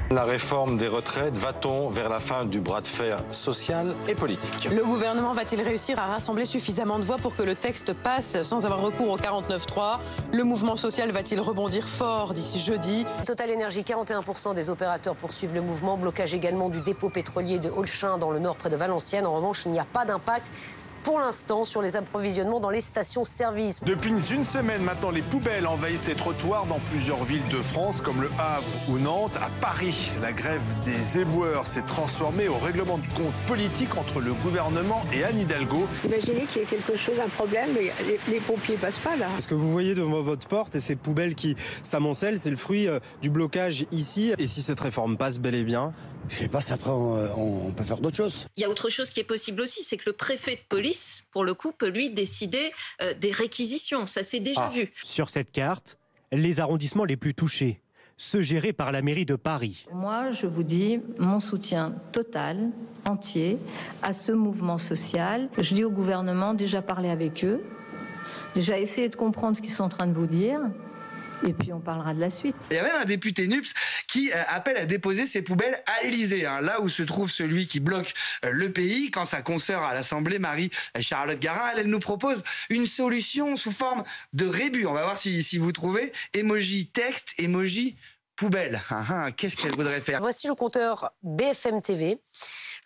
La réforme des retraites, va-t-on vers la fin du bras de fer social et politique? Le gouvernement va-t-il réussir à rassembler suffisamment de voix pour que le texte passe sans avoir recours au 49.3? Le mouvement social va-t-il rebondir fort d'ici jeudi? Total Énergie, 41% des opérateurs poursuivent le mouvement. Blocage également du dépôt pétrolier de Holchin dans le nord près de Valenciennes. En revanche, il n'y a pas d'impact pour l'instant sur les approvisionnements dans les stations-service. Depuis une semaine maintenant, les poubelles envahissent les trottoirs dans plusieurs villes de France, comme Le Havre ou Nantes. À Paris, la grève des éboueurs s'est transformée au règlement de compte politique entre le gouvernement et Anne Hidalgo. Imaginez qu'il y ait quelque chose, un problème, mais les pompiers passent pas là. Ce que vous voyez devant votre porte et ces poubelles qui s'amoncellent, c'est le fruit du blocage ici. Et si cette réforme passe bel et bien, je sais pas, après on peut faire d'autres choses. Il y a autre chose qui est possible aussi, c'est que le préfet de police, pour le coup, peut lui décider des réquisitions. Ça s'est déjà vu. Sur cette carte, les arrondissements les plus touchés, ceux gérés par la mairie de Paris. Moi, je vous dis mon soutien total, entier, à ce mouvement social. Je dis au gouvernement, déjà parler avec eux, déjà essayer de comprendre ce qu'ils sont en train de vous dire. Et puis on parlera de la suite. Il y a même un député NUPS qui appelle à déposer ses poubelles à l'Élysée, là où se trouve celui qui bloque le pays. Quand sa consoeur à l'Assemblée, Marie-Charlotte Garin, elle nous propose une solution sous forme de rébus. On va voir si vous trouvez. Emoji texte, emoji poubelle. Qu'est-ce qu'elle voudrait faire? Voici le compteur BFM TV.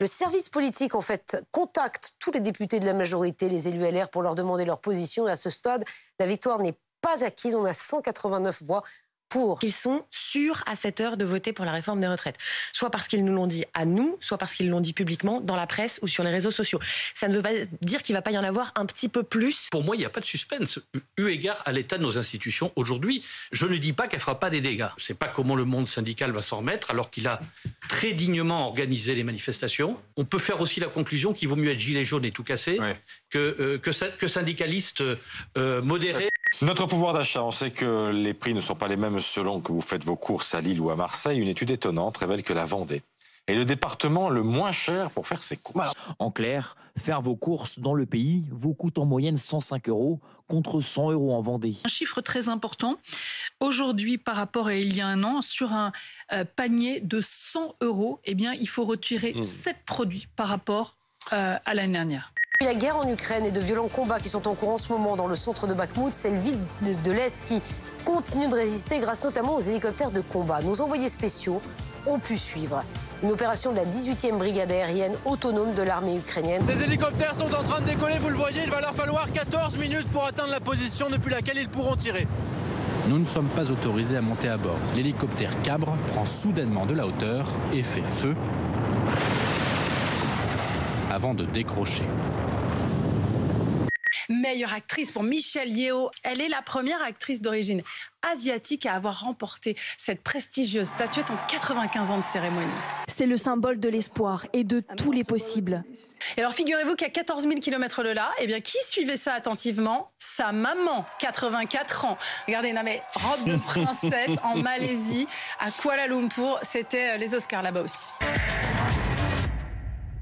Le service politique, en fait, contacte tous les députés de la majorité, les élus LR, pour leur demander leur position. Et à ce stade, la victoire n'est pas acquise, on a 189 voix pour. Ils sont sûrs à cette heure de voter pour la réforme des retraites. Soit parce qu'ils nous l'ont dit à nous, soit parce qu'ils l'ont dit publiquement dans la presse ou sur les réseaux sociaux. Ça ne veut pas dire qu'il ne va pas y en avoir un petit peu plus. Pour moi, il n'y a pas de suspense. Eu égard à l'état de nos institutions aujourd'hui, je ne dis pas qu'elle ne fera pas des dégâts. Je ne sais pas comment le monde syndical va s'en remettre alors qu'il a très dignement organisé les manifestations. On peut faire aussi la conclusion qu'il vaut mieux être gilet jaune et tout casser que syndicaliste modéré. Notre pouvoir d'achat, on sait que les prix ne sont pas les mêmes selon que vous faites vos courses à Lille ou à Marseille. Une étude étonnante révèle que la Vendée est le département le moins cher pour faire ses courses. En clair, faire vos courses dans le pays vous coûte en moyenne 105 € contre 100 € en Vendée. Un chiffre très important. Aujourd'hui, par rapport à il y a un an, sur un panier de 100 €, eh bien, il faut retirer 7 produits par rapport à l'année dernière. La guerre en Ukraine et de violents combats qui sont en cours en ce moment dans le centre de Bakhmout, c'est le ville de l'Est qui continue de résister grâce notamment aux hélicoptères de combat. Nos envoyés spéciaux ont pu suivre une opération de la 18e brigade aérienne autonome de l'armée ukrainienne. Ces hélicoptères sont en train de décoller, vous le voyez, il va leur falloir 14 minutes pour atteindre la position depuis laquelle ils pourront tirer. Nous ne sommes pas autorisés à monter à bord. L'hélicoptère cabre prend soudainement de la hauteur et fait feu avant de décrocher. Meilleure actrice pour Michelle Yeoh. Elle est la première actrice d'origine asiatique à avoir remporté cette prestigieuse statuette en 95 ans de cérémonie. C'est le symbole de l'espoir et de tous les possibles. Et alors figurez-vous qu'à 14 000 km de là, eh bien, qui suivait ça attentivement? Sa maman, 84 ans. Regardez, non mais robe de princesse en Malaisie, à Kuala Lumpur, c'était les Oscars là-bas aussi.